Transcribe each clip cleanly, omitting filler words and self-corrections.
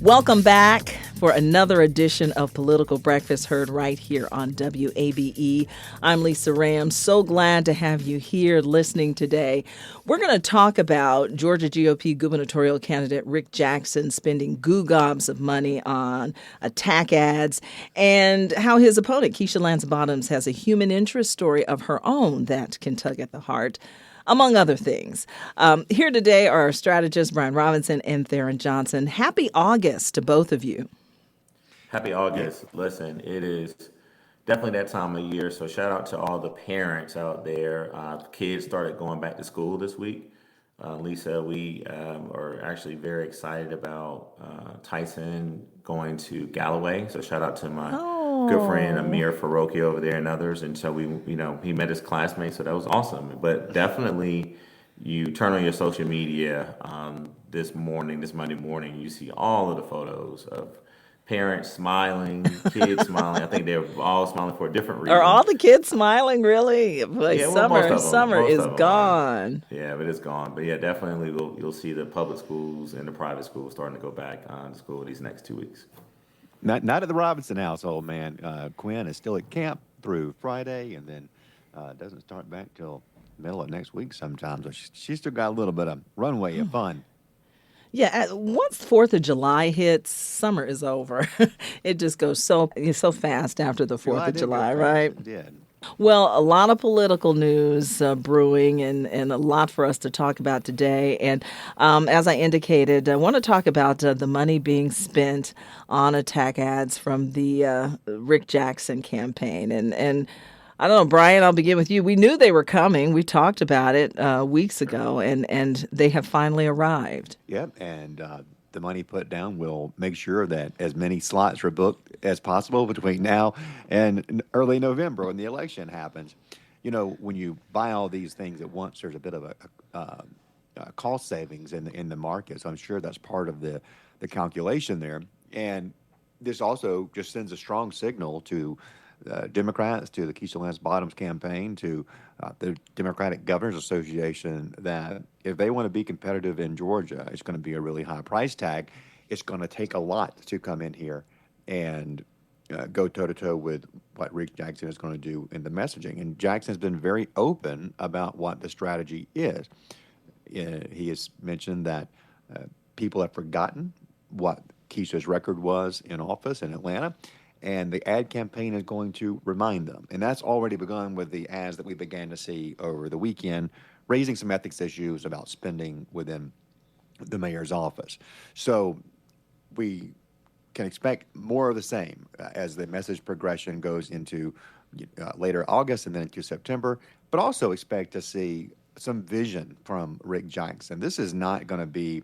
Welcome back for another edition of Political Breakfast, heard right here on WABE. I'm Lisa Ram. So glad to have you here listening today. We're going to talk about Georgia GOP gubernatorial candidate Rick Jackson spending goo gobs of money on attack ads, and how his opponent, Keisha Lance Bottoms, has a human interest story of her own that can tug at the heart, among other things. Here today are our strategists, Brian Robinson and Tharon Johnson. Happy August to both of you. Happy August. Listen, it is definitely that time of year. So shout out to all the parents out there. Kids started going back to school this week. Lisa, we are actually very excited about Tyson going to Galloway. So shout out to my good friend Oh, Amir Faroki over there and others. And so he met his classmates. So that was awesome. But definitely, you turn on your social media this Monday morning, you see all of the photos of parents smiling, kids smiling. I think they're all smiling for a different are reason. all the kids smiling, really? Boy, Yeah, well, most of them, summer most is of them are. gone. Yeah, but it's gone. But yeah, definitely you'll see the public schools and the private schools starting to go back to school these next 2 weeks. Not at the Robinson household, man. Quinn is still at camp through Friday, and then doesn't start back till middle of next week sometime. So she's still got a little bit of runway of fun. Yeah, once 4th of July hits, summer is over. It just goes so fast after the 4th July of did go July, fast. right? It did. Well, a lot of political news brewing, and a lot for us to talk about today. And as I indicated, I want to talk about the money being spent on attack ads from the Rick Jackson campaign. And I don't know, Brian, I'll begin with you. We knew they were coming. We talked about it weeks ago, and they have finally arrived. Yep, and the money put down will make sure that as many slots are booked as possible between now and early November when the election happens. You know, when you buy all these things at once, there's a bit of a cost savings in the market. So I'm sure that's part of the calculation there. And this also just sends a strong signal to Democrats, to the Keisha Lance Bottoms campaign, to the Democratic Governors Association, that if they want to be competitive in Georgia, it's going to be a really high price tag. It's going to take a lot to come in here and go toe to toe with what Rick Jackson is going to do in the messaging. And Jackson has been very open about what the strategy is. He has mentioned that people have forgotten what Keisha's record was in office in Atlanta, and the ad campaign is going to remind them. And that's already begun with the ads that we began to see over the weekend, raising some ethics issues about spending within the mayor's office. So we can expect more of the same as the message progression goes into later August and then into September, but also expect to see some vision from Rick Jackson. This is not going to be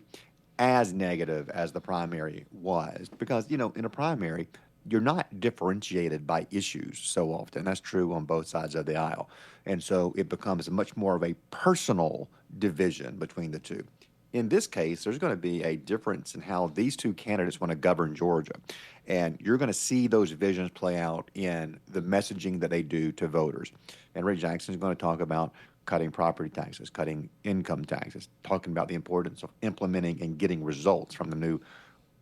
as negative as the primary was because, you know, in a primary, you're not differentiated by issues so often. That's true on both sides of the aisle. And so it becomes much more of a personal division between the two. In this case, there's going to be a difference in how these two candidates want to govern Georgia. And you're going to see those visions play out in the messaging that they do to voters. And Rick Jackson is going to talk about cutting property taxes, cutting income taxes, talking about the importance of implementing and getting results from the new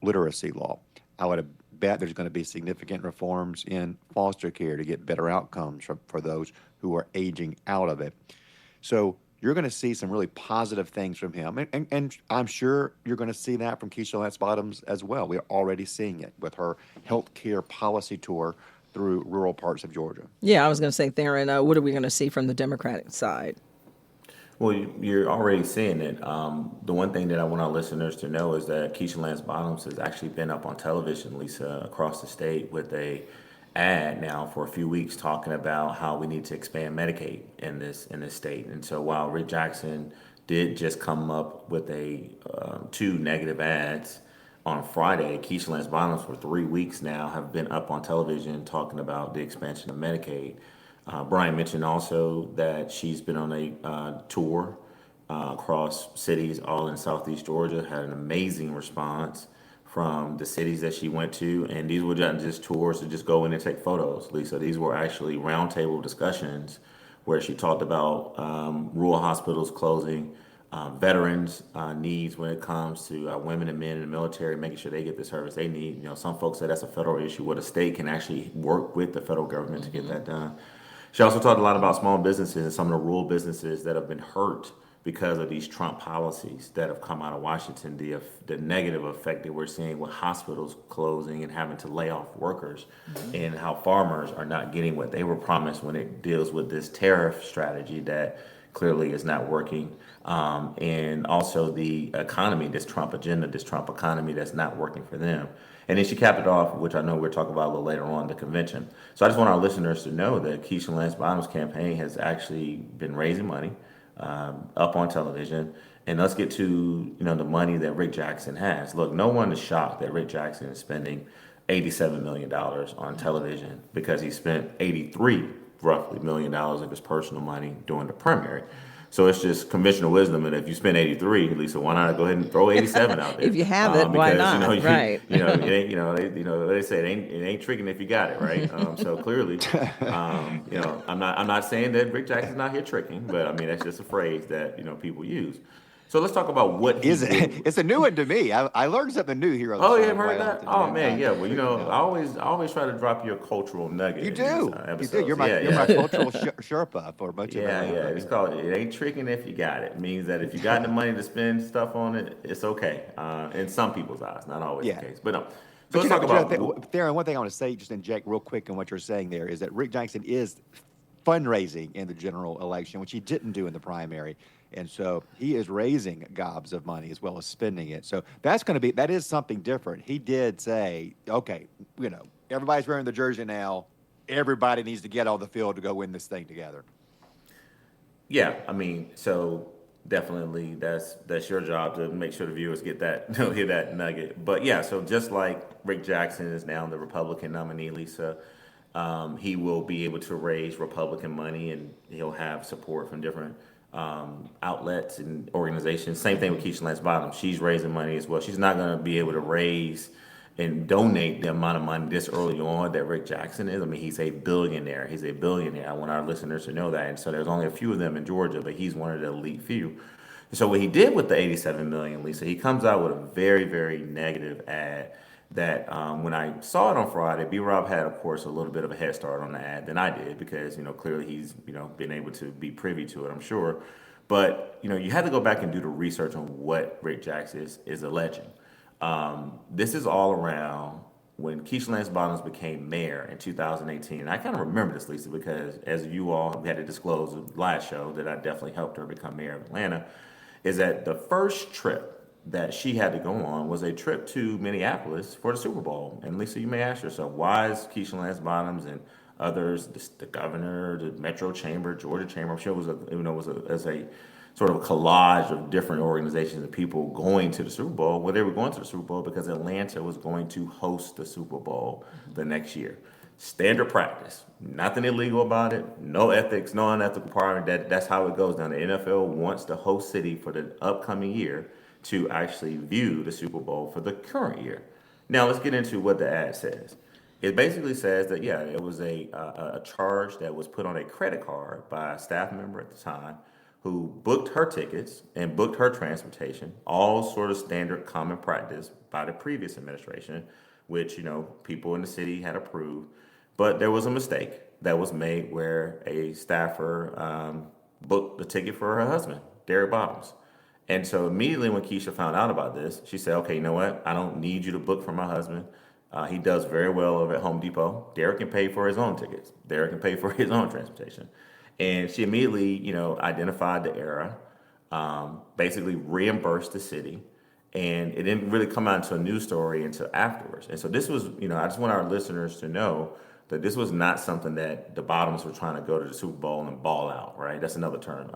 literacy law. I would bet there's going to be significant reforms in foster care to get better outcomes for those who are aging out of it. So you're going to see some really positive things from him. And I'm sure you're going to see that from Keisha Lance Bottoms as well. We're already seeing it with her healthcare policy tour through rural parts of Georgia. Yeah, I was going to say, Theron, what are we going to see from the Democratic side? Well, you're already seeing it. The one thing that I want our listeners to know is that Keisha Lance Bottoms has actually been up on television, Lisa, across the state with a ad now for a few weeks talking about how we need to expand Medicaid in this state. And so while Rick Jackson did just come up with a two negative ads on Friday, Keisha Lance Bottoms for 3 weeks now have been up on television talking about the expansion of Medicaid. Brian mentioned also that she's been on a tour across cities all in Southeast Georgia, had an amazing response from the cities that she went to. And these were not just tours to just go in and take photos, Lisa. These were actually roundtable discussions where she talked about rural hospitals closing, veterans' needs when it comes to women and men in the military, making sure they get the service they need. Some folks say that's a federal issue where the state can actually work with the federal government to get that done. She also talked a lot about small businesses and some of the rural businesses that have been hurt because of these Trump policies that have come out of Washington, the negative effect that we're seeing with hospitals closing and having to lay off workers, and how farmers are not getting what they were promised when it deals with this tariff strategy that clearly is not working. And also the economy, this Trump agenda, this Trump economy that's not working for them. And then she capped it off, which I know we'll talk about a little later on, the convention. So I just want our listeners to know that Keisha Lance Bottoms' campaign has actually been raising money up on television. And let's get to the money that Rick Jackson has. Look, no one is shocked that Rick Jackson is spending $87 million on television because he spent 83 roughly $1 million of his personal money during the primary. So it's just conventional wisdom, and if you spend 83, Lisa, why not go ahead and throw 87 out there? If you have it, why not? Right. They say it ain't tricking if you got it, right? So clearly, I'm not saying that Rick Jackson's not here tricking, but I mean that's just a phrase that people use. So let's talk about what is it. It's a new one to me. I learned something new here. On the Oh, you show haven't heard that? Oh man, yeah. Well, I always try to drop you a cultural nugget. You in do. These, you do. You're my cultural Sherpa for much of yeah, it. yeah. It's called "It Ain't Tricking If You Got It." It means that if you got the money to spend stuff on it, it's okay. In some people's eyes, not always the case, but no. So let's talk about Tharon. One thing I want to say, just inject real quick on what you're saying there, is that Rick Jackson is fundraising in the general election, which he didn't do in the primary. And so he is raising gobs of money as well as spending it. So that is something different. He did say, okay, everybody's wearing the jersey now. Everybody needs to get on the field to go win this thing together. Yeah, I mean, so definitely that's your job to make sure the viewers get that, hear that nugget. But yeah, so just like Rick Jackson is now the Republican nominee, Lisa, he will be able to raise Republican money, and he'll have support from different outlets and organizations. Same thing with Keisha Lance Bottoms. She's raising money as well. She's not going to be able to raise and donate the amount of money this early on that Rick Jackson is. I mean, he's a billionaire. He's a billionaire. I want our listeners to know that. And so there's only a few of them in Georgia, but he's one of the elite few. So what he did with the $87 million, Lisa, he comes out with a very, very negative ad that when I saw it on Friday, B-Rob had, of course, a little bit of a head start on the ad than I did because, clearly he's, been able to be privy to it, I'm sure. But, you had to go back and do the research on what Rick Jackson is alleging. This is all around when Keisha Lance Bottoms became mayor in 2018. And I kind of remember this, Lisa, because as you all had to disclose the last show that I definitely helped her become mayor of Atlanta, is that the first trip that she had to go on was a trip to Minneapolis for the Super Bowl. And Lisa, you may ask yourself, why is Keisha Lance Bottoms and others, the governor, the Metro Chamber, Georgia Chamber, I'm sure it was a sort of a collage of different organizations and people going to the Super Bowl. Well, they were going to the Super Bowl because Atlanta was going to host the Super Bowl the next year. Standard practice, nothing illegal about it, no ethics, no unethical part. That's how it goes down. The NFL wants the host city for the upcoming year to actually view the Super Bowl for the current year. Now let's get into what the ad says. It basically says that, it was a charge that was put on a credit card by a staff member at the time who booked her tickets and booked her transportation, all sort of standard common practice by the previous administration, which, people in the city had approved. But there was a mistake that was made where a staffer booked the ticket for her husband, Derek Bottoms. And so immediately when Keisha found out about this, she said, okay, you know what? I don't need you to book for my husband. He does very well over at Home Depot. Derek can pay for his own tickets. Derek can pay for his own transportation. And she immediately, identified the error, basically reimbursed the city. And it didn't really come out into a news story until afterwards. And so this was, I just want our listeners to know that this was not something that the Bottoms were trying to go to the Super Bowl and ball out, right? That's another term.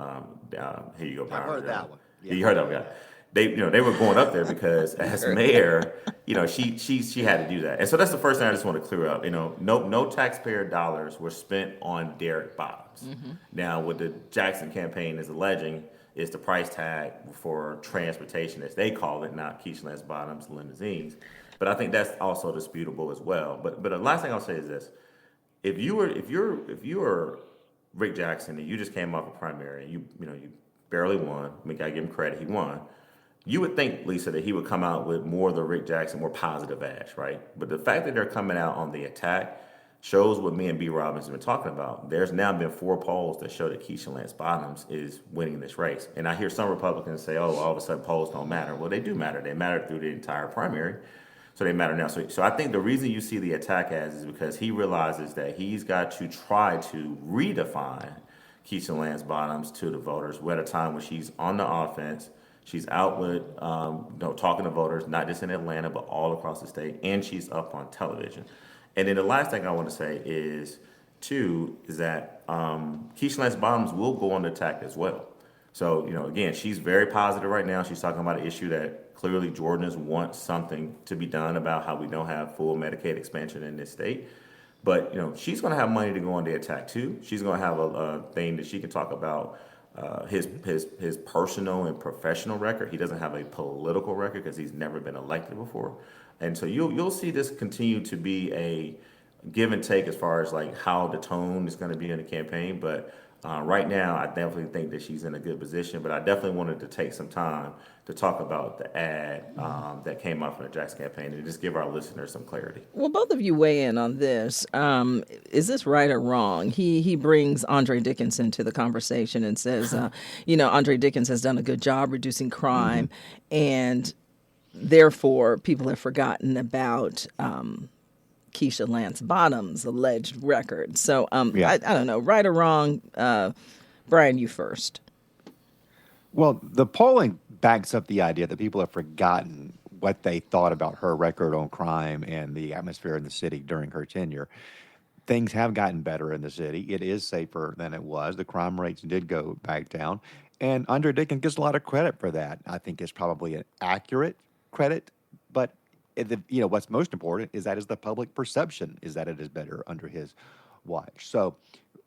Here you go, Byron. I heard that one. Yeah. You heard that one, yeah. They were going up there because as mayor, she had to do that. And so that's the first thing I just want to clear up. No taxpayer dollars were spent on Derek Bottoms. Mm-hmm. Now, what the Jackson campaign is alleging is the price tag for transportation, as they call it, not Keisha Lance Bottoms limousines. But I think that's also disputable as well. But the last thing I'll say is this: if you were Rick Jackson and you just came off a primary, and you barely won. We got to give him credit. He won. You would think, Lisa, that he would come out with more of the Rick Jackson, more positive ash, right? But the fact that they're coming out on the attack shows what me and B. Robbins have been talking about. There's now been 4 polls that show that Keisha Lance Bottoms is winning this race. And I hear some Republicans say, oh, all of a sudden polls don't matter. Well, they do matter. They matter through the entire primary. So they matter now. So I think the reason you see the attack as is because he realizes that he's got to try to redefine Keisha Lance Bottoms to the voters. We're at a time when she's on the offense. She's out with, talking to voters, not just in Atlanta, but all across the state, and she's up on television. And then the last thing I want to say is, too, is that Keisha Lance Bottoms will go on the attack as well. So, again, she's very positive right now. She's talking about an issue that clearly Georgians want something to be done about how we don't have full Medicaid expansion in this state. But, she's going to have money to go on the attack, too. She's going to have a thing that she can talk about his personal and professional record. He doesn't have a political record because he's never been elected before. And so you'll see this continue to be a give and take as far as like how the tone is going to be in the campaign. But right now, I definitely think that she's in a good position. But I definitely wanted to take some time to talk about the ad that came out from the Jackson campaign and just give our listeners some clarity. Well, both of you weigh in on this. Is this right or wrong? He brings Andre Dickinson to the conversation and says, Andre Dickens has done a good job reducing crime, and therefore people have forgotten about Keisha Lance Bottoms' alleged record. So I don't know, right or wrong. Brian, you first. Well, the polling backs up the idea that people have forgotten what they thought about her record on crime and the atmosphere in the city during her tenure. Things have gotten better in the city. It is safer than it was. The crime rates did go back down. And Andre Dickens gets a lot of credit for that. I think it's probably an accurate credit, but what's most important is that is the public perception is that it is better under his watch. So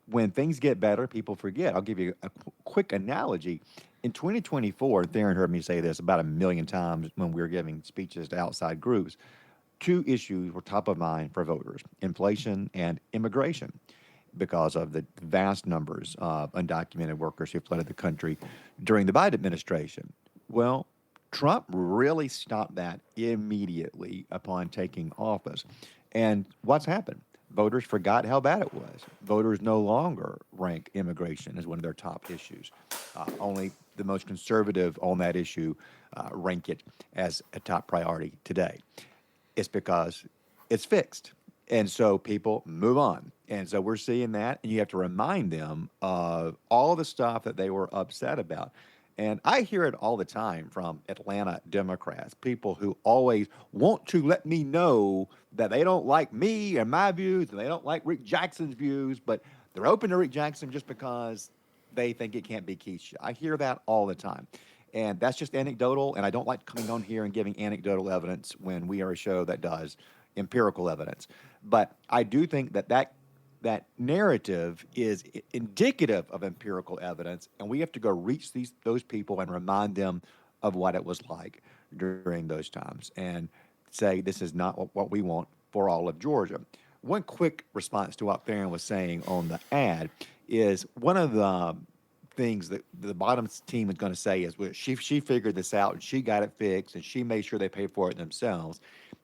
when things get better, people forget. I'll give you a quick analogy. In 2024, Tharon heard me say this about 1 million times when we were giving speeches to outside groups. 2 issues were top of mind for voters: inflation and immigration, because of the vast numbers of undocumented workers who flooded the country during the Biden administration. Well, Trump really stopped that immediately upon taking office. And what's happened? Voters forgot how bad it was. Voters no longer rank immigration as one of their top issues. Only the most conservative on that issue rank it as a top priority today. It's because it's fixed. And so people move on. And so we're seeing that, and you have to remind them of all the stuff that they were upset about. And I hear it all the time from Atlanta Democrats, people who always want to let me know that they don't like me and my views, and they don't like Rick Jackson's views, but they're open to Rick Jackson just because they think it can't be Keisha. I hear that all the time. And that's just anecdotal, and I don't like coming on here and giving anecdotal evidence when we are a show that does empirical evidence. But I do think that narrative is indicative of empirical evidence, and we have to go reach those people and remind them of what it was like during those times and say this is not what we want for all of Georgia. One quick response to what Tharon was saying on the ad is one of the things that the Bottoms team is going to say is, well, she figured this out and she got it fixed and she made sure they paid for it themselves.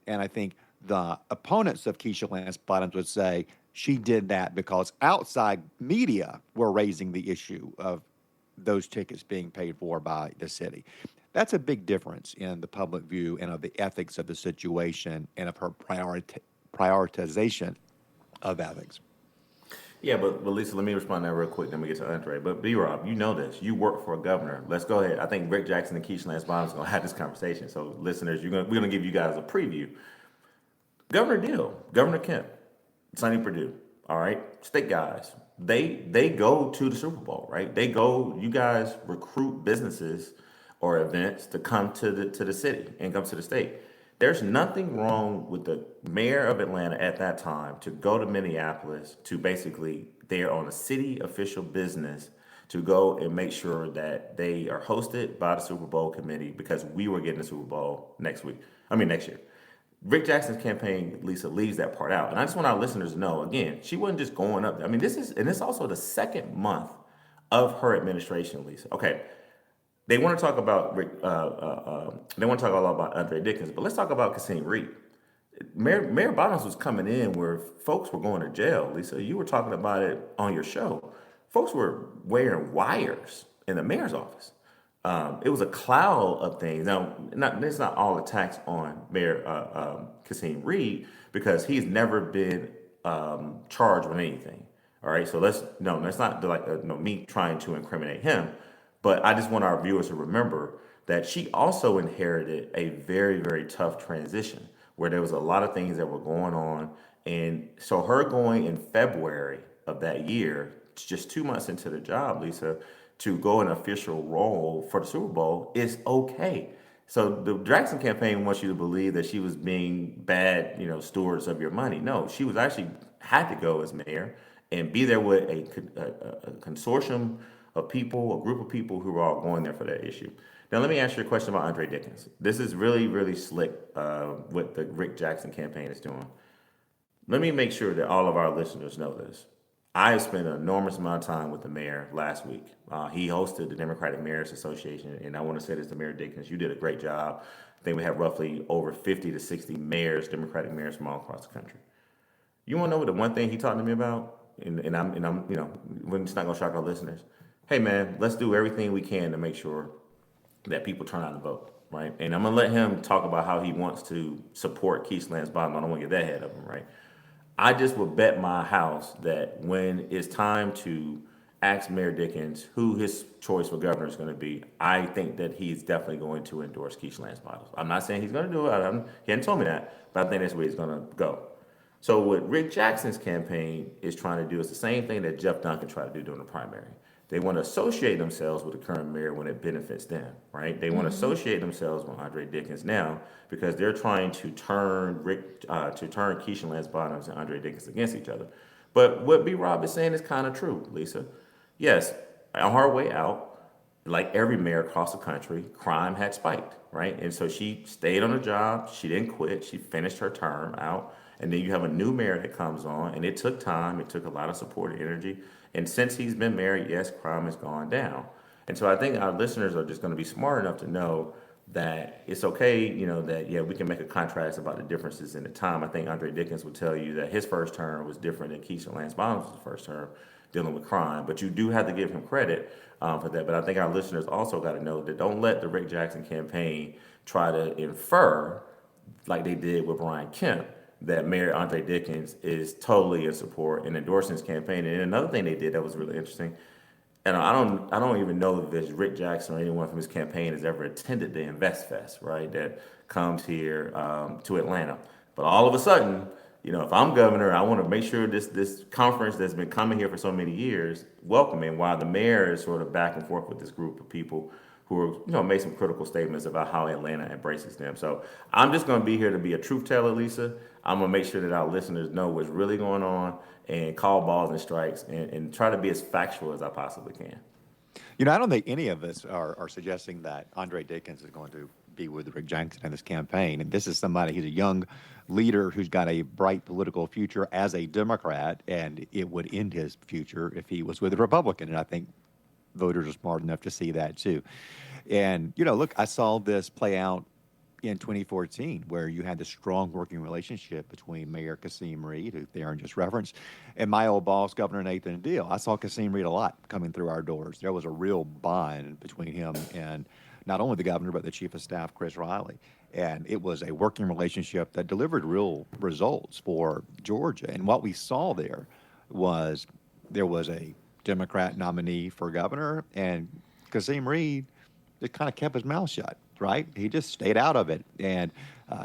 And I think the opponents of Keisha Lance Bottoms would say she did that because outside media were raising the issue of those tickets being paid for by the city. That's a big difference in the public view and of the ethics of the situation and of her prioritization of ethics. Yeah, but Lisa, let me respond to that real quick. Then we get to Andre. But B-Rob, you know this. You work for a governor. Let's go ahead. I think Rick Jackson and Keisha Lance Bottoms are going to have this conversation. So, listeners, we're going to give you guys a preview. Governor Deal, Governor Kemp, Sonny Perdue, all right, state guys. They go to the Super Bowl, right? They go. You guys recruit businesses or events to come to the city and come to the state. There's nothing wrong with the mayor of Atlanta at that time to go to Minneapolis to basically, they're on a city official business to go and make sure that they are hosted by the Super Bowl committee because we were getting the Super Bowl next year. Rick Jackson's campaign, Lisa, leaves that part out. And I just want our listeners to know, again, she wasn't just going up there. I mean, this is also the second month of her administration, Lisa. Okay, they want to talk about they want to talk a lot about Andre Dickens, but let's talk about Kasim Reed. Mayor Bottoms was coming in where folks were going to jail. Lisa, you were talking about it on your show. Folks were wearing wires in the mayor's office. It was a cloud of things. Now, it's not all attacks on Mayor Kasim Reed because he's never been charged with anything. All right, so that's not like me trying to incriminate him, but I just want our viewers to remember that she also inherited a very, very tough transition where there was a lot of things that were going on. And so her going in February of that year, just 2 months into the job, Lisa, to go an official role for the Super Bowl is okay. So the Jackson campaign wants you to believe that she was being bad, stewards of your money. No, she was actually had to go as mayor and be there with a consortium of people, a group of people who were all going there for that issue. Now, let me ask you a question about Andre Dickens. This is really, really slick what the Rick Jackson campaign is doing. Let me make sure that all of our listeners know this. I have spent an enormous amount of time with the mayor last week. He hosted the Democratic Mayors Association, and I want to say this to Mayor Dickens. You did a great job. I think we have roughly over 50 to 60 mayors, Democratic mayors from all across the country. You want to know what the one thing he talked to me about? And I'm, when it's not going to shock our listeners. Hey, man, let's do everything we can to make sure that people turn out and vote, right? And I'm gonna let him talk about how he wants to support Keith Lance Bottom. I don't want to get that ahead of him, right? I just would bet my house that when it's time to ask Mayor Dickens who his choice for governor is going to be, I think that he's definitely going to endorse Keith Lance Bottom. I'm not saying he's going to do it. He hadn't told me that, but I think that's where he's going to go. So what Rick Jackson's campaign is trying to do is the same thing that Jeff Duncan tried to do during the primary. They want to associate themselves with the current mayor when it benefits them, right? They want to associate themselves with Andre Dickens now because they're trying to turn Keisha Lance Bottoms and Andre Dickens against each other. But what B. Rob is saying is kind of true, Lisa. Yes, on her way out, like every mayor across the country, crime had spiked, right? And so she stayed on the job. She didn't quit. She finished her term out. And then you have a new mayor that comes on, and it took time. It took a lot of support and energy. And since he's been married, yes, crime has gone down. And so I think our listeners are just going to be smart enough to know that it's okay, that, yeah, we can make a contrast about the differences in the time. I think Andre Dickens would tell you that his first term was different than Keisha Lance Bottoms' first term dealing with crime. But you do have to give him credit for that. But I think our listeners also got to know that don't let the Rick Jackson campaign try to infer, like they did with Brian Kemp, that Mayor Andre Dickens is totally in support and endorsing his campaign. And another thing they did that was really interesting, and I don't even know if there's Rick Jackson or anyone from his campaign has ever attended the Invest Fest, right? That comes here to Atlanta. But all of a sudden, if I'm governor, I want to make sure this conference that's been coming here for so many years welcoming, while the mayor is sort of back and forth with this group of people who are, made some critical statements about how Atlanta embraces them. So I'm just going to be here to be a truth teller, Lisa. I'm going to make sure that our listeners know what's really going on and call balls and strikes and try to be as factual as I possibly can. I don't think any of us are suggesting that Andre Dickens is going to be with Rick Jackson in this campaign. And this is somebody, he's a young leader who's got a bright political future as a Democrat, and it would end his future if he was with a Republican. And I think voters are smart enough to see that too. And, look, I saw this play out in 2014, where you had the strong working relationship between Mayor Kasim Reed, who Tharon just referenced, and my old boss, Governor Nathan Deal. I saw Kasim Reed a lot coming through our doors. There was a real bond between him and not only the governor, but the chief of staff, Chris Riley. And it was a working relationship that delivered real results for Georgia. And what we saw there was a Democrat nominee for governor, and Kasim Reed just kind of kept his mouth shut, right? He just stayed out of it. And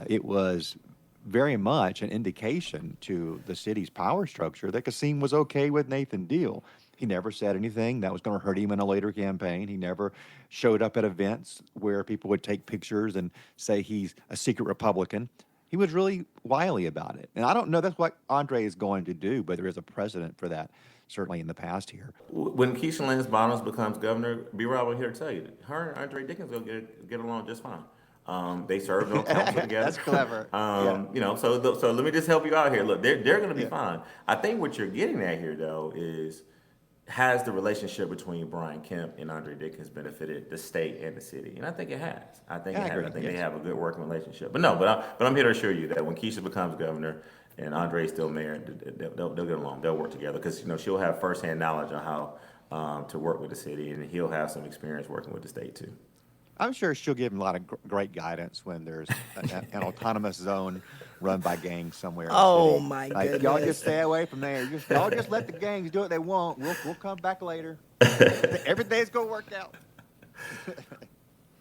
it was very much an indication to the city's power structure that Kasim was okay with Nathan Deal. He never said anything that was going to hurt him in a later campaign. He never showed up at events where people would take pictures and say he's a secret Republican. He was really wily about it. And I don't know that's what Andre is going to do, but there is a precedent for that, certainly in the past here. When Keisha Lance Bottoms becomes governor, B. Rob will here to tell you, her and Andre Dickens will get along just fine. They served on council together. That's clever. So let me just help you out here. Look, they're going to be fine. I think what you're getting at here, though, is has the relationship between Brian Kemp and Andre Dickens benefited the state and the city? And I think it has. I think Yeah, it I has. agree. I think they Yes. have a good working relationship. But I'm here to assure you that when Keisha becomes governor and Andre is still mayor, they'll get along. They'll work together because she'll have firsthand knowledge on how to work with the city, and he'll have some experience working with the state too. I'm sure she'll give him a lot of great guidance when there's an autonomous zone run by gangs somewhere in the Oh city. my Like, y'all just goodness. stay away from there. Y'all just let the gangs do what they want. We'll come back later. Everything's gonna work out.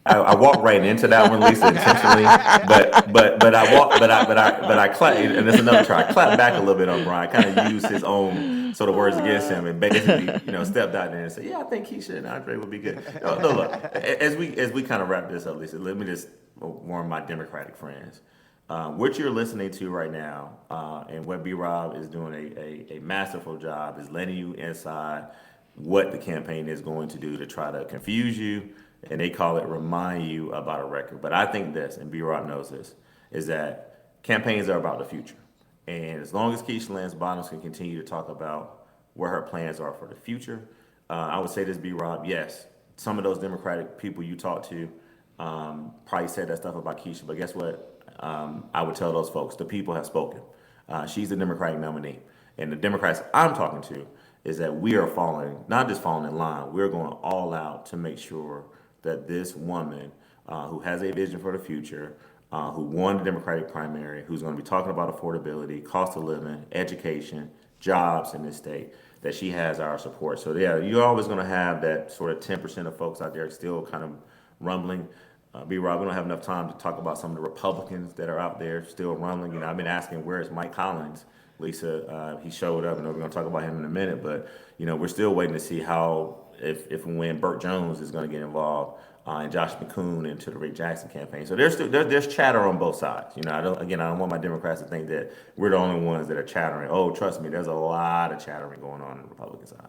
I walked right into that one, Lisa, intentionally, but I clapped, and it's another try. I clapped back a little bit on Brian, kind of used his own sort of words against him, and basically, stepped out there and said, "Yeah, I think Keisha and Andre would be good." No, look, as we kind of wrap this up, Lisa, let me just warn my Democratic friends. What you're listening to right now, and what B. Rob is doing a masterful job is letting you inside what the campaign is going to do to try to confuse you, and they call it remind you about a record. But I think this, and B. Rob knows this, is that campaigns are about the future. And as long as Keisha Lance Bottoms can continue to talk about where her plans are for the future, I would say this, B. Rob, yes, some of those Democratic people you talk to probably said that stuff about Keisha, but guess what? I would tell those folks, the people have spoken. She's the Democratic nominee. And the Democrats I'm talking to is that we are not just falling in line, we're going all out to make sure that this woman who has a vision for the future, who won the Democratic primary, who's going to be talking about affordability, cost of living, education, jobs in this state, that she has our support. So yeah, you're always going to have that sort of 10% of folks out there still kind of rumbling. B. Rob, we don't have enough time to talk about some of the Republicans that are out there still rumbling. I've been asking, where's Mike Collins? Lisa, he showed up, and we're going to talk about him in a minute. But we're still waiting to see how, if and when Burt Jones is going to get involved, and Josh McCoon into the Rick Jackson campaign. So there's chatter on both sides. I don't want my Democrats to think that we're the only ones that are chattering. Oh, trust me, there's a lot of chattering going on the Republican side.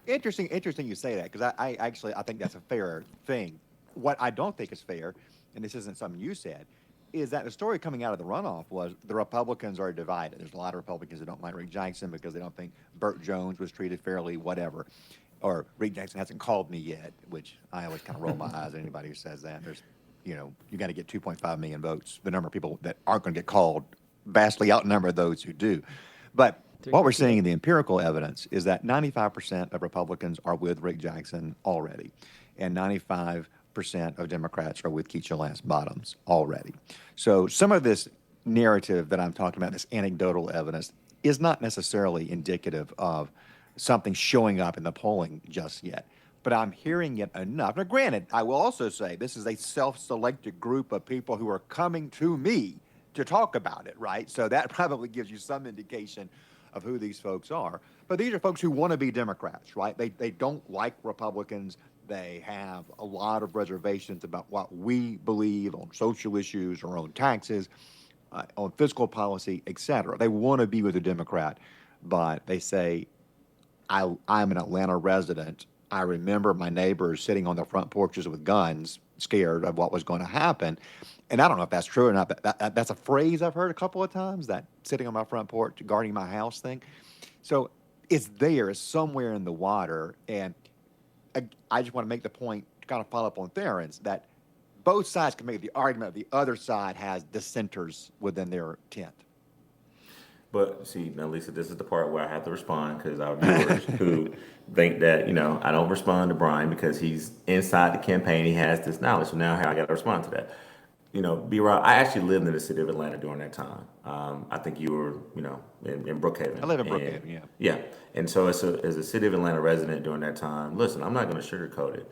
Interesting you say that, because I think that's a fair thing. What I don't think is fair, and this isn't something you said, is that the story coming out of the runoff was the Republicans are divided. There's a lot of Republicans that don't like Rick Jackson because they don't think Burt Jones was treated fairly, whatever. Or Rick Jackson hasn't called me yet, which I always kind of roll my eyes at anybody who says that. There's, you got to get 2.5 million votes. The number of people that aren't going to get called vastly outnumber those who do. But what we're seeing in the empirical evidence is that 95% of Republicans are with Rick Jackson already, and 95% of Democrats are with Keisha Lance Bottoms already. So some of this narrative that I'm talking about, this anecdotal evidence, is not necessarily indicative of something showing up in the polling just yet. But I'm hearing it enough. Now, granted, I will also say this is a self-selected group of people who are coming to me to talk about it, right? So that probably gives you some indication of who these folks are. But these are folks who want to be Democrats, right? They don't like Republicans. They have a lot of reservations about what we believe on social issues or on taxes, on fiscal policy, et cetera. They want to be with a Democrat, but they say, I'm an Atlanta resident. I remember my neighbors sitting on their front porches with guns, scared of what was going to happen. And I don't know if that's true or not, but that's a phrase I've heard a couple of times, that sitting on my front porch, guarding my house thing. So it's there, it's somewhere in the water. And I just want to make the point, to kind of follow up on Tharon's, that both sides can make the argument the other side has dissenters within their tent. But see, now Lisa, this is the part where I have to respond, because our viewers who think that, I don't respond to Brian because he's inside the campaign, he has this knowledge. So now I got to respond to that. B-Rob, I actually lived in the city of Atlanta during that time. I think you were, in Brookhaven. I live in Brookhaven, yeah. Yeah. And so as a city of Atlanta resident during that time, listen, I'm not going to sugarcoat it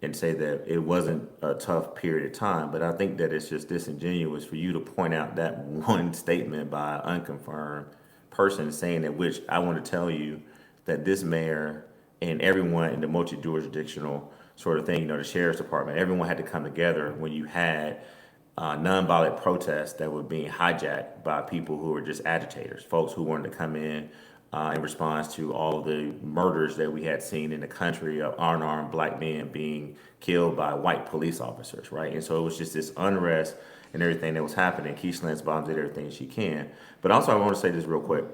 and say that it wasn't a tough period of time, but I think that it's just disingenuous for you to point out that one statement by an unconfirmed person saying that, which I want to tell you that this mayor and everyone in the multi-jurisdictional sort of thing, the sheriff's department, everyone had to come together when you had nonviolent protests that were being hijacked by people who were just agitators, folks who wanted to come in response to all of the murders that we had seen in the country of unarmed black men being killed by white police officers, right? And so it was just this unrest and everything that was happening. Keisha Lance Bottoms did everything she can. But also I want to say this real quick.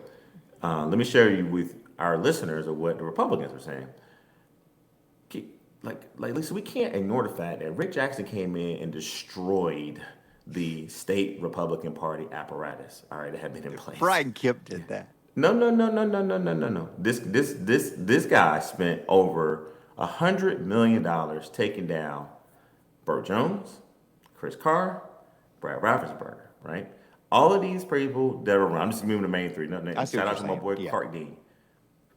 Let me share you with our listeners of what the Republicans are saying. listen, we can't ignore the fact that Rick Jackson came in and destroyed the state Republican Party apparatus. All right, that had been in place. Brian Kemp did that. No, no, no, no, no, no, no, no, no. This guy spent over $100 million taking down Burt Jones, Chris Carr, Brad Raffensperger, right? All of these people that are around, I'm just moving the main three. I see Shout what out to you're my saying. boy Yeah. Clark Dean.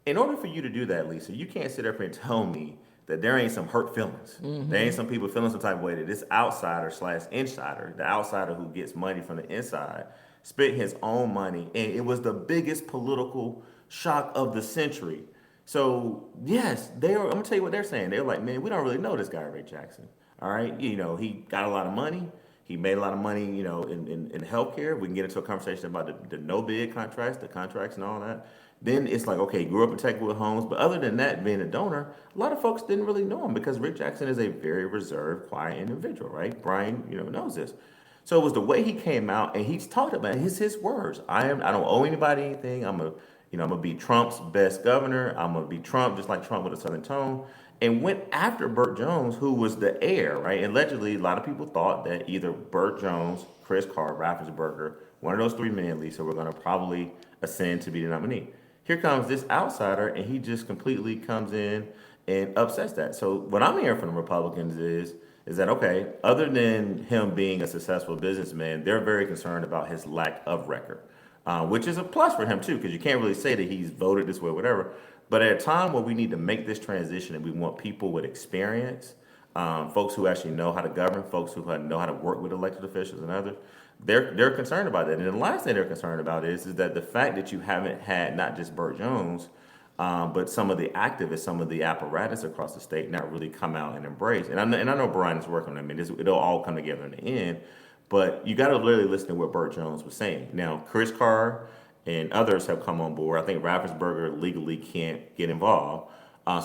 In order for you to do that, Lisa, you can't sit up here and tell me that there ain't some hurt feelings. There ain't some people feeling some type of way that this outsider slash insider, the outsider who gets money from the inside, spent his own money, and it was the biggest political shock of the century. So yes, they are. I'm gonna tell you what they're saying. They're like, man, we don't really know this guy Ray Jackson. All right, he got a lot of money. He made a lot of money, in healthcare. We can get into a conversation about the no bid contracts, the contracts and all that. Then it's like, okay, grew up in Techwood Homes, but other than that, being a donor, a lot of folks didn't really know him because Rick Jackson is a very reserved, quiet individual, right? Brian, knows this. So it was the way he came out, and he's talked about his words. I don't owe anybody anything. I'm gonna be Trump's best governor. I'm gonna be Trump, just like Trump with a southern tone, and went after Burt Jones, who was the heir, right? Allegedly, a lot of people thought that either Burt Jones, Chris Carr, Raffensperger, one of those three men, Lisa, were gonna probably ascend to be the nominee. Here comes this outsider, and he just completely comes in and upsets that. So what I'm hearing from the Republicans is that okay? Other than him being a successful businessman, they're very concerned about his lack of record, which is a plus for him too, because you can't really say that he's voted this way, or whatever. But at a time where we need to make this transition, and we want people with experience, folks who actually know how to govern, folks who know how to work with elected officials and others, they're concerned about that. And the last thing they're concerned about is that the fact that you haven't had not just Burt Jones, but some of the activists, some of the apparatus across the state not really come out and embrace. And I know Brian is working on it. I mean, it'll all come together in the end. But you got to literally listen to what Burt Jones was saying. Now, Chris Carr and others have come on board. I think Raffensperger legally can't get involved.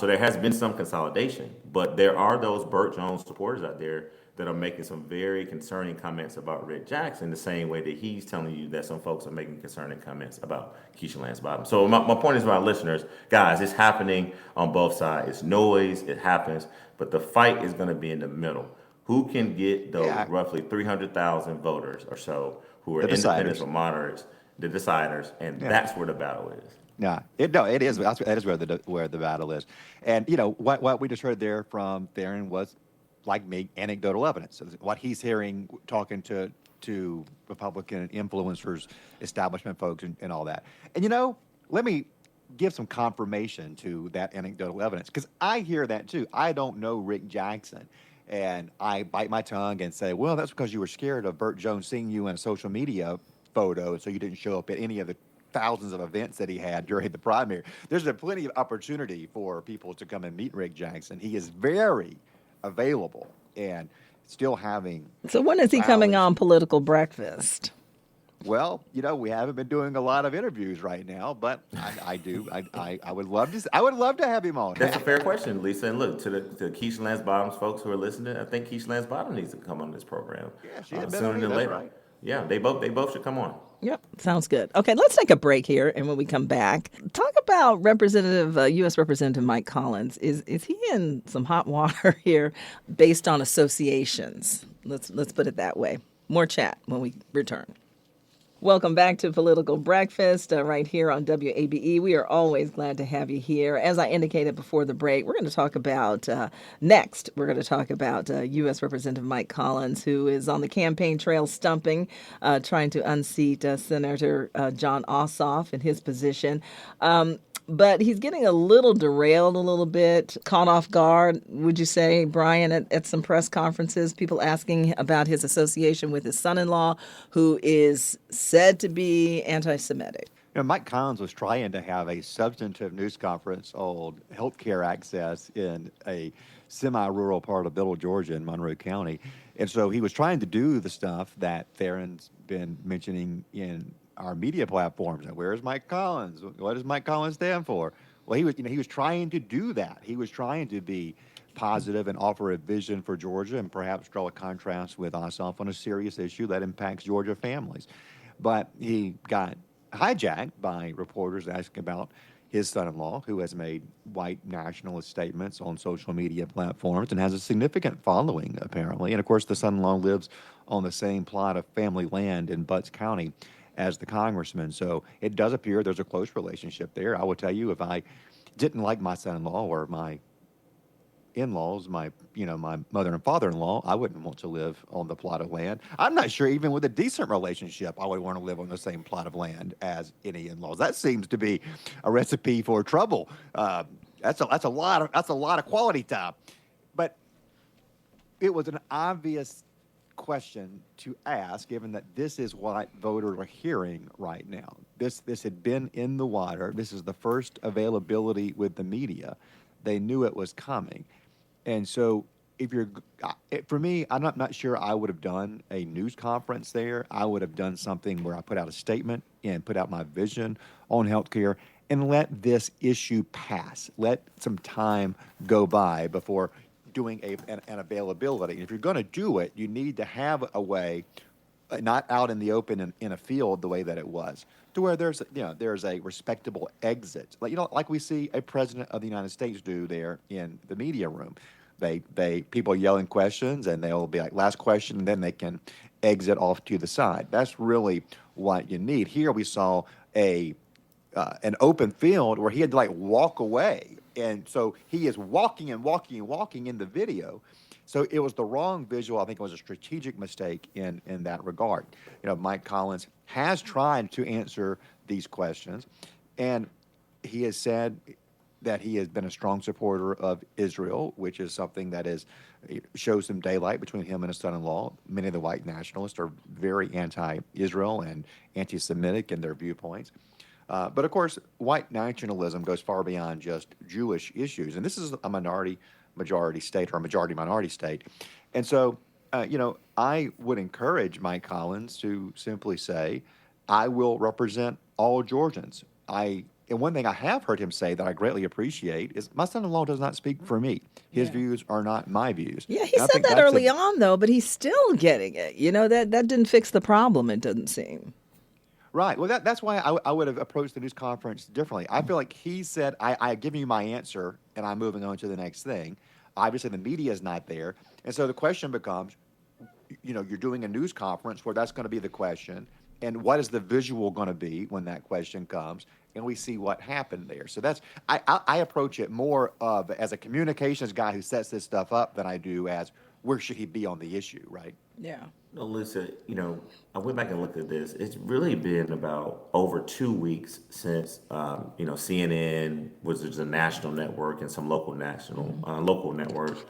So there has been some consolidation. But there are those Burt Jones supporters out there that are making some very concerning comments about Rick Jackson, the same way that he's telling you that some folks are making concerning comments about Keisha Lance Bottom. So my point is to our listeners, guys, it's happening on both sides. It's noise, it happens, but the fight is going to be in the middle. Who can get those roughly 300,000 voters or so who are independents or moderates, the deciders, and that's where the battle is. Yeah, it is. That is where the battle is. And what we just heard there from Tharon was, like me, anecdotal evidence. What he's hearing, talking to Republican influencers, establishment folks, and all that. And let me give some confirmation to that anecdotal evidence, because I hear that too. I don't know Rick Jackson, and I bite my tongue and say, well, that's because you were scared of Burt Jones seeing you in a social media photo, so you didn't show up at any of the thousands of events that he had during the primary. There's plenty of opportunity for people to come and meet Rick Jackson. He is very available and still having. So when is he coming on Political Breakfast? Well, we haven't been doing a lot of interviews right now, but I would love to. I would love to have him on. That's a fair question, Lisa. And look, to Keisha Lance Bottoms folks who are listening, I think Keisha Lance Bottom needs to come on this program. Yeah, she had been sooner on than here, later. that's right. Yeah, they both should come on. Yep, sounds good. Okay, let's take a break here, and when we come back, talk about U.S. Representative Mike Collins. Is he in some hot water here, based on associations? Let's put it that way. More chat when we return. Welcome back to Political Breakfast right here on WABE. We are always glad to have you here. As I indicated before the break, we're going to talk about next. We're going to talk about U.S. Representative Mike Collins, who is on the campaign trail stumping, trying to unseat Senator John Ossoff in his position. But he's getting a little derailed a little bit, caught off guard, would you say, Brian, at some press conferences, people asking about his association with his son-in-law, who is said to be anti-Semitic. Mike Collins was trying to have a substantive news conference on healthcare access in a semi-rural part of Middle Georgia in Monroe County. And so he was trying to do the stuff that Tharon's been mentioning in our media platforms. And where's Mike Collins? What does Mike Collins stand for? Well, he was trying to do that. He was trying to be positive and offer a vision for Georgia and perhaps draw a contrast with Ossoff on a serious issue that impacts Georgia families. But he got hijacked by reporters asking about his son-in-law, who has made white nationalist statements on social media platforms and has a significant following, apparently. And of course, the son-in-law lives on the same plot of family land in Butts County as the congressman. So it does appear there's a close relationship there. I will tell you, if I didn't like my son-in-law or my in-laws, my mother and father-in-law, I wouldn't want to live on the plot of land. I'm not sure even with a decent relationship, I would want to live on the same plot of land as any in-laws. That seems to be a recipe for trouble. That's a lot of quality time. But it was an obvious question to ask, given that this is what voters are hearing right now. This had been in the water. This is the first availability with the media. They knew it was coming. And so, for me, I'm not sure I would have done a news conference there. I would have done something where I put out a statement and put out my vision on healthcare and let this issue pass. Let some time go by before doing an availability. And if you're going to do it, you need to have a way, not out in the open in a field the way that it was, to where there's a respectable exit, like we see a president of the United States do there in the media room. People yelling questions, and they'll be like, last question, and then they can exit off to the side. That's really what you need. Here we saw an open field where he had to walk away, and so he is walking and walking and walking in the video. So it was the wrong visual. I think it was a strategic mistake in that regard. Mike Collins has tried to answer these questions, and he has said that he has been a strong supporter of Israel, which is something that shows some daylight between him and his son-in-law. Many of the white nationalists are very anti-Israel and anti-Semitic in their viewpoints. But of course, white nationalism goes far beyond just Jewish issues. And this is a majority state or a majority-minority state. And so, I would encourage Mike Collins to simply say, I will represent all Georgians. And one thing I have heard him say that I greatly appreciate is my son-in-law does not speak for me. His views are not my views. Yeah, he said that early on, though, but he's still getting it. That didn't fix the problem, it doesn't seem. Right. Well, that's why I would have approached the news conference differently. I feel like he said, I give you my answer, and I'm moving on to the next thing. Obviously, the media is not there. And so the question becomes, you're doing a news conference where that's going to be the question, and what is the visual going to be when that question comes? And we see what happened there. So I approach it more of as a communications guy who sets this stuff up than I do as where should he be on the issue, right? Yeah. No, Lisa, I went back and looked at this. It's really been about over 2 weeks since, CNN, which is a national network, and some local networks,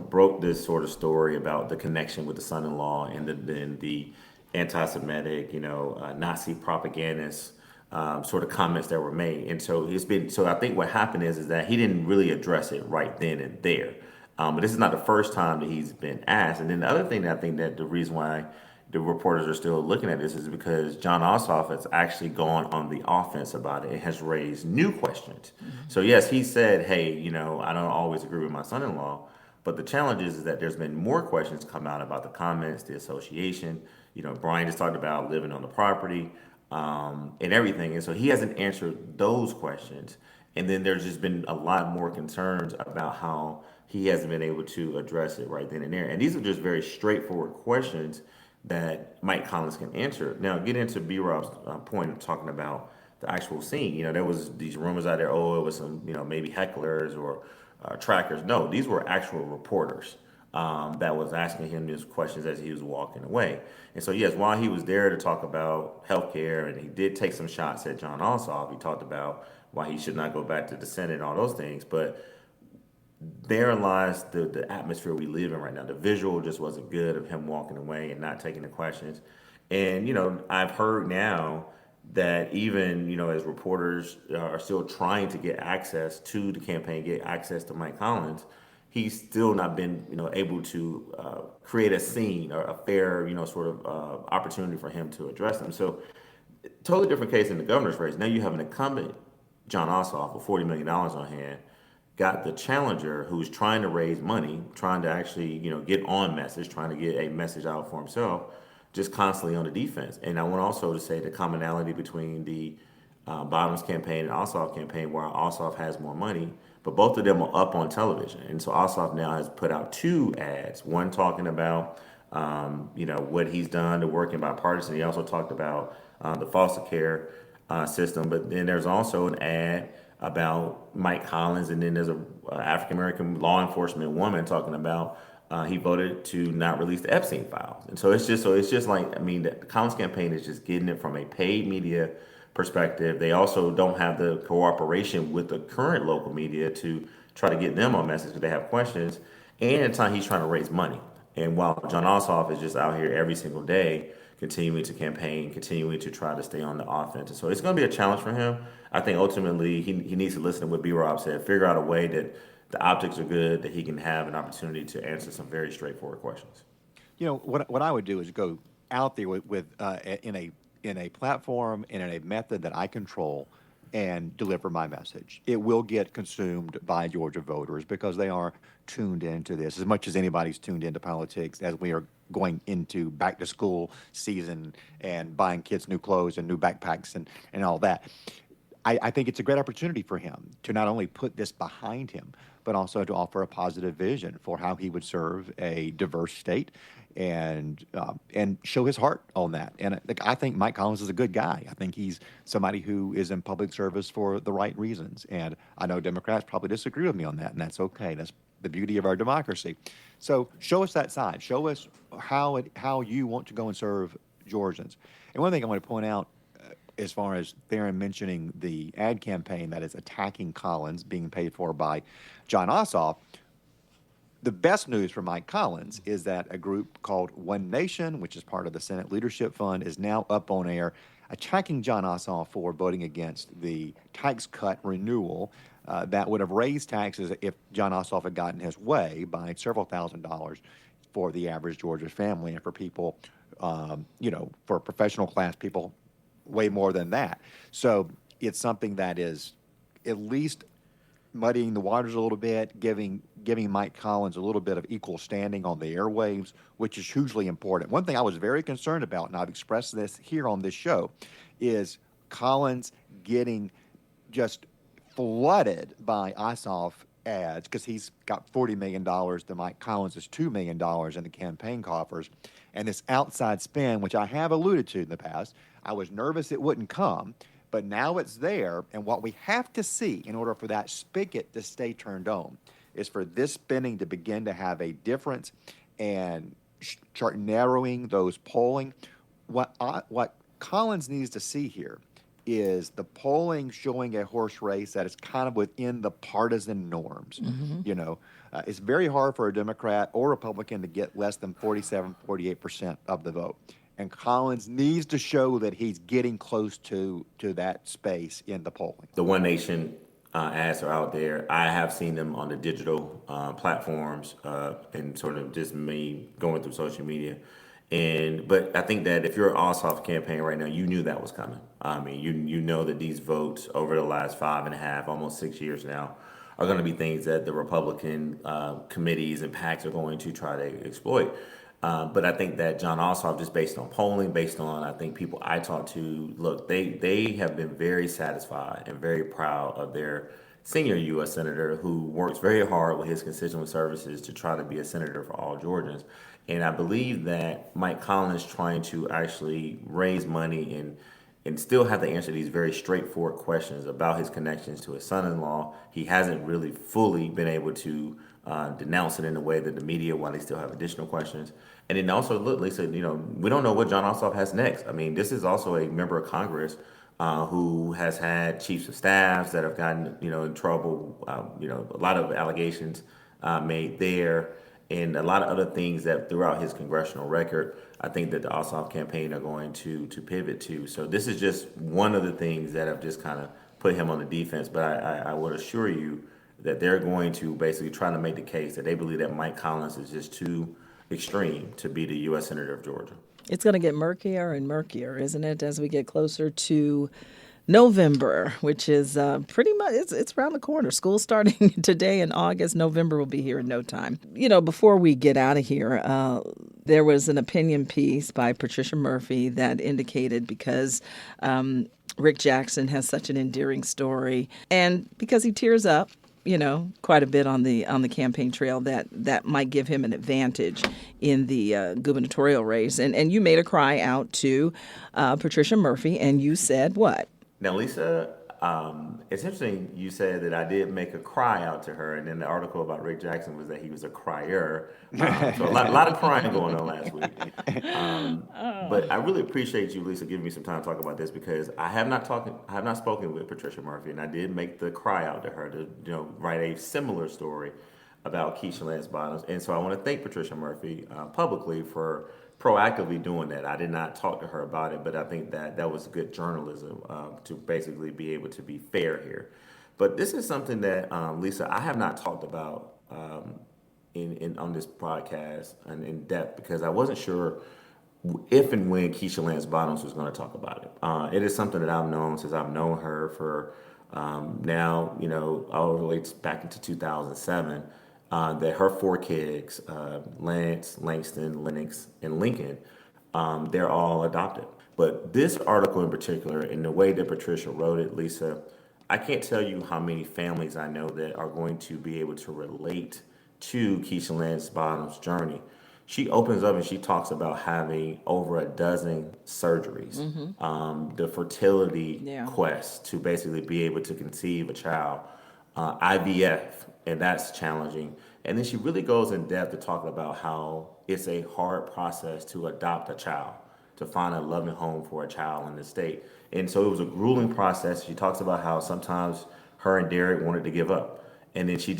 broke this sort of story about the connection with the son-in-law and the anti-Semitic, Nazi propagandists, sort of comments that were made. And so I think what happened is that he didn't really address it right then and there. But this is not the first time that he's been asked. And then the other thing that I think that the reason why the reporters are still looking at this is because John Ossoff has actually gone on the offense about it and has raised new questions. Mm-hmm. So yes, he said, hey, I don't always agree with my son-in-law, but the challenge is that there's been more questions come out about the comments, the association. Brian just talked about living on the property, and everything. And so he hasn't answered those questions. And then there's just been a lot more concerns about how he hasn't been able to address it right then and there. And these are just very straightforward questions that Mike Collins can answer. Now, get into B-Rob's point of talking about the actual scene. There was these rumors out there, it was some, maybe hecklers or trackers. No, these were actual reporters that was asking him these questions as he was walking away. And so, yes, while he was there to talk about healthcare, and he did take some shots at John Ossoff, he talked about why he should not go back to the Senate and all those things. But therein lies the atmosphere we live in right now. The visual just wasn't good of him walking away and not taking the questions. And, I've heard now that even, as reporters are still trying to get access to the campaign, get access to Mike Collins, he's still not been, able to create a scene or a fair, sort of opportunity for him to address them. So totally different case in the governor's race. Now you have an incumbent, John Ossoff, with $40 million on hand, got the challenger who's trying to raise money, trying to actually, get on message, trying to get a message out for himself, just constantly on the defense. And I want also to say the commonality between the Bottoms campaign and Ossoff campaign, where Ossoff has more money, but both of them are up on television. And so Ossoff now has put out two ads, one talking about, what he's done to work in bipartisan. He also talked about the foster care system, but then there's also an ad about Mike Collins, and then there's a African American law enforcement woman talking about he voted to not release the Epstein files. And so it's just like, I mean, the Collins campaign is just getting it from a paid media perspective. They also don't have the cooperation with the current local media to try to get them on message because they have questions. And at the time, he's trying to raise money. And while John Ossoff is just out here every single day, continuing to campaign, continuing to try to stay on the offense. And so it's going to be a challenge for him. I think ultimately he needs to listen to what B-Rob said, figure out a way that the optics are good, that he can have an opportunity to answer some very straightforward questions. What I would do is go out there with in a platform and in a method that I control and deliver my message. It will get consumed by Georgia voters because they are tuned into this as much as anybody's tuned into politics as we are going into back to school season and buying kids new clothes and new backpacks and all that. I think it's a great opportunity for him to not only put this behind him, but also to offer a positive vision for how he would serve a diverse state and show his heart on that. And I think Mike Collins is a good guy. I think he's somebody who is in public service for the right reasons. And I know Democrats probably disagree with me on that, and that's okay. That's the beauty of our democracy. So show us that side. Show us how you want to go and serve Georgians. And one thing I want to point out, as far as Tharon mentioning the ad campaign that is attacking Collins being paid for by John Ossoff, the best news for Mike Collins is that a group called One Nation, which is part of the Senate Leadership Fund, is now up on air attacking John Ossoff for voting against the tax cut renewal that would have raised taxes if John Ossoff had gotten his way by several $1,000s for the average Georgia family, and for people, for professional class people, way more than that. So it's something that is at least muddying the waters a little bit, giving Mike Collins a little bit of equal standing on the airwaves, which is hugely important. One thing I was very concerned about, and I've expressed this here on this show, is Collins getting just flooded by Ossoff ads because he's got $40 million to Mike Collins' $2 million in the campaign coffers. And this outside spin, which I have alluded to in the past, I was nervous it wouldn't come, but now it's there. And what we have to see in order for that spigot to stay turned on is for this spending to begin to have a difference and start narrowing those polling. What Collins needs to see here is the polling showing a horse race that is kind of within the partisan norms. It's very hard for a Democrat or Republican to get less than 47, 48% of the vote. And Collins needs to show that he's getting close to that space in the polling. The One Nation ads are out there. I have seen them on the digital platforms and sort of just me going through social media. But I think that if you're an Ossoff campaign right now, you knew that was coming. I mean, you know that these votes over the last 5.5, almost 6 years now, are going to be things that the Republican committees and PACs are going to try to exploit. But I think that John Ossoff, just based on polling, based on, I think, people I talked to, look, they have been very satisfied and very proud of their senior U.S. senator who works very hard with his constituent services to try to be a senator for all Georgians. And I believe that Mike Collins trying to actually raise money and still have to answer these very straightforward questions about his connections to his son-in-law. He hasn't really fully been able to denounce it in a way that the media, while they still have additional questions. And then also, look, Lisa, we don't know what John Ossoff has next. I mean, this is also a member of Congress who has had chiefs of staffs that have gotten, in trouble, a lot of allegations made there, and a lot of other things that throughout his congressional record, I think that the Ossoff campaign are going to pivot to. So this is just one of the things that have just kind of put him on the defense. But I would assure you that they're going to basically try to make the case that they believe that Mike Collins is just too extreme to be the U.S. Senator of Georgia. It's going to get murkier and murkier, isn't it, as we get closer to November, which is pretty much it's around the corner. School's starting today in August. November will be here in no time. Before we get out of here, there was an opinion piece by Patricia Murphy that indicated because Rick Jackson has such an endearing story, and because he tears up, quite a bit on the campaign trail, that might give him an advantage in the gubernatorial race. And you made a cry out to Patricia Murphy, and you said what? Now, Lisa, it's interesting you said that I did make a cry out to her, and then the article about Rick Jackson was that he was a crier. So a lot of crying going on last week. But I really appreciate you, Lisa, giving me some time to talk about this because I have not spoken with Patricia Murphy, and I did make the cry out to her to write a similar story about Keisha Lance Bottoms. And so I want to thank Patricia Murphy publicly for proactively doing that. I did not talk to her about it, but I think that was good journalism to basically be able to be fair here. But this is something that, Lisa, I have not talked about in on this podcast and in depth because I wasn't sure if and when Keisha Lance Bottoms was going to talk about it. It is something that I've known since I've known her for now, all the way back into 2007. That her four kids, Lance, Langston, Lennox, and Lincoln, they're all adopted. But this article in particular, and the way that Patricia wrote it, Lisa, I can't tell you how many families I know that are going to be able to relate to Keisha Lance Bottoms' journey. She opens up and she talks about having over a dozen surgeries, the fertility quest to basically be able to conceive a child, IVF, and that's challenging. And then she really goes in depth to talk about how it's a hard process to adopt a child, to find a loving home for a child in the state. And so it was a grueling process. She talks about how sometimes her and Derek wanted to give up. And then she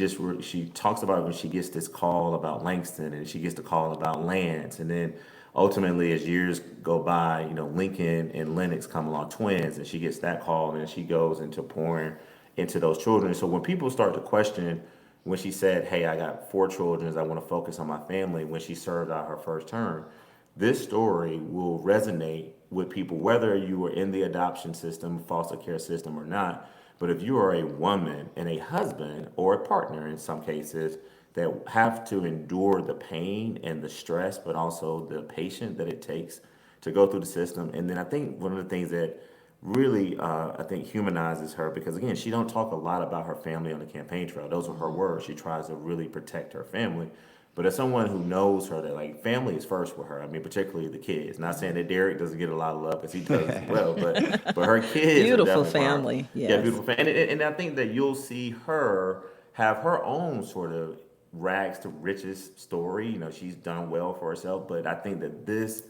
talks about when she gets this call about Langston and she gets the call about Lance. And then ultimately, as years go by, Lincoln and Lennox come along, twins, and she gets that call and she goes into pouring into those children. So when people start to question, when she said, hey, I got 4 children, I want to focus on my family, when she served out her first term, this story will resonate with people, whether you were in the adoption system, foster care system or not. But if you are a woman and a husband or a partner in some cases that have to endure the pain and the stress, but also the patience that it takes to go through the system. And then I think one of the things that really, I think, humanizes her because, again, she don't talk a lot about her family on the campaign trail. Those are her words. She tries to really protect her family. But as someone who knows her, that like family is first with her. I mean, particularly the kids. Not saying that Derek doesn't get a lot of love because he does as well, but her kids beautiful are family. Yes. Yeah, beautiful family. And I think that you'll see her have her own sort of rags to riches story. She's done well for herself, but I think that this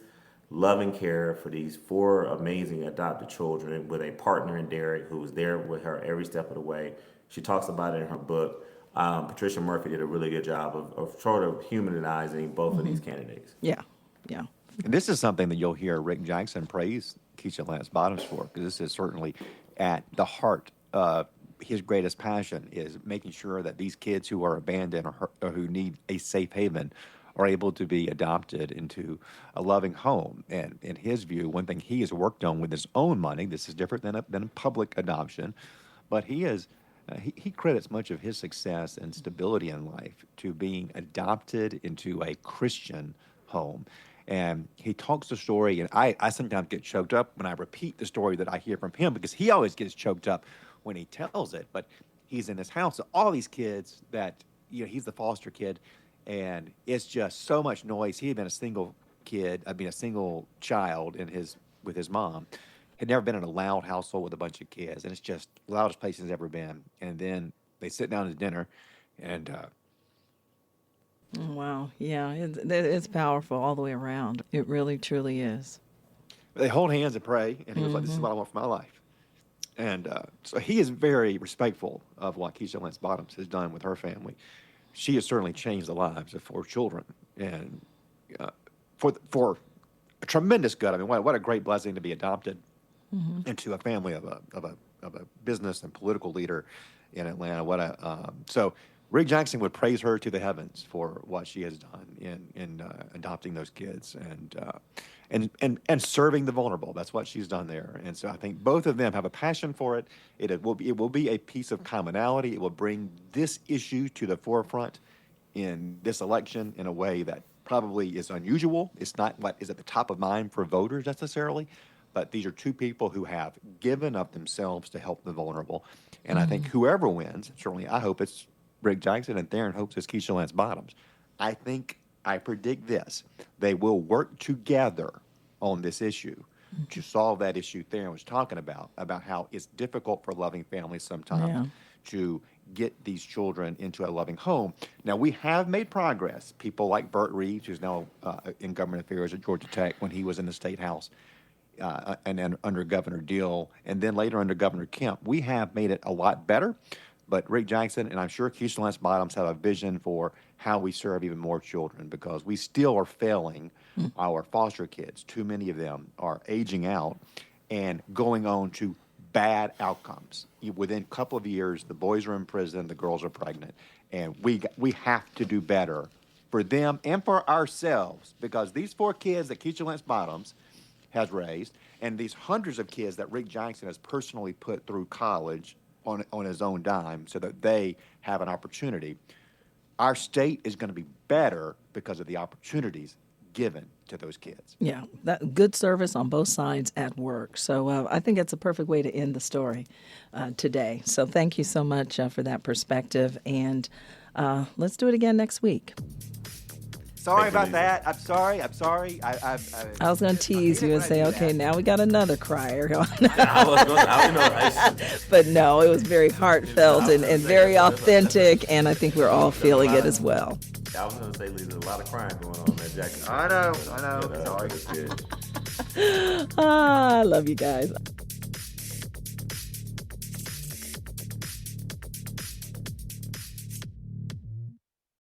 loving care for these 4 amazing adopted children with a partner in Derek who was there with her every step of the way. She talks about it in her book. Patricia Murphy did a really good job of sort of humanizing both of these candidates. Yeah. And this is something that you'll hear Rick Jackson praise Keisha Lance Bottoms for, because this is certainly at the heart of his greatest passion is making sure that these kids who are abandoned or who need a safe haven are able to be adopted into a loving home. And in his view, one thing he has worked on with his own money, this is different than a public adoption, but he credits much of his success and stability in life to being adopted into a Christian home. And he talks the story, and I sometimes get choked up when I repeat the story that I hear from him because he always gets choked up when he tells it. But he's in this house, so all these kids that, he's the foster kid, and it's just so much noise. He had been a single child with his mom. Had never been in a loud household with a bunch of kids, and it's just the loudest place he's ever been. And then they sit down to dinner, and Wow. Yeah, it's powerful all the way around. It really, truly is. they hold hands and pray. And he was like, "This is what I want for my life." And so he is very respectful of what Keisha Lance Bottoms has done with her family. She has certainly changed the lives of 4 children, and for a tremendous good. I mean, what a great blessing to be adopted into a family of a business and political leader in Atlanta. So Rick Jackson would praise her to the heavens for what she has done in adopting those kids and serving the vulnerable. That's what she's done there. And so I think both of them have a passion for it. It will be a piece of commonality. It will bring this issue to the forefront in this election in a way that probably is unusual. It's not what is at the top of mind for voters necessarily, but these are two people who have given up themselves to help the vulnerable. And I think whoever wins, certainly I hope it's Rick Jackson, and Tharon hopes it's Keisha Lance Bottoms. I predict this. They will work together on this issue to solve that issue Tharon was talking about how it's difficult for loving families sometimes to get these children into a loving home. Now, we have made progress. People like Burt Reeves, who's now in government affairs at Georgia Tech, when he was in the State House, and then under Governor Deal, and then later under Governor Kemp, we have made it a lot better. But Rick Jackson, and I'm sure Keisha Lance Bottoms, have a vision for how we serve even more children, because we still are failing our foster kids. Too many of them are aging out and going on to bad outcomes. Within a couple of years, the boys are in prison, the girls are pregnant, and we have to do better for them and for ourselves, because these 4 kids that Keisha Lance Bottoms has raised, and these hundreds of kids that Rick Jackson has personally put through college on his own dime so that they have an opportunity. Our state is going to be better because of the opportunities given to those kids. Yeah, that good service on both sides at work. So I think it's a perfect way to end the story today. So thank you so much for that perspective, and let's do it again next week. Sorry about that. I'm sorry. I was going to tease you and say, okay, now we got another crier. But no, it was very heartfelt and very authentic, and I think we're all feeling it as well. I was going to say, Lee, there's a lot of crying going on in that jacket. I know. Sorry. That's good. I love you guys.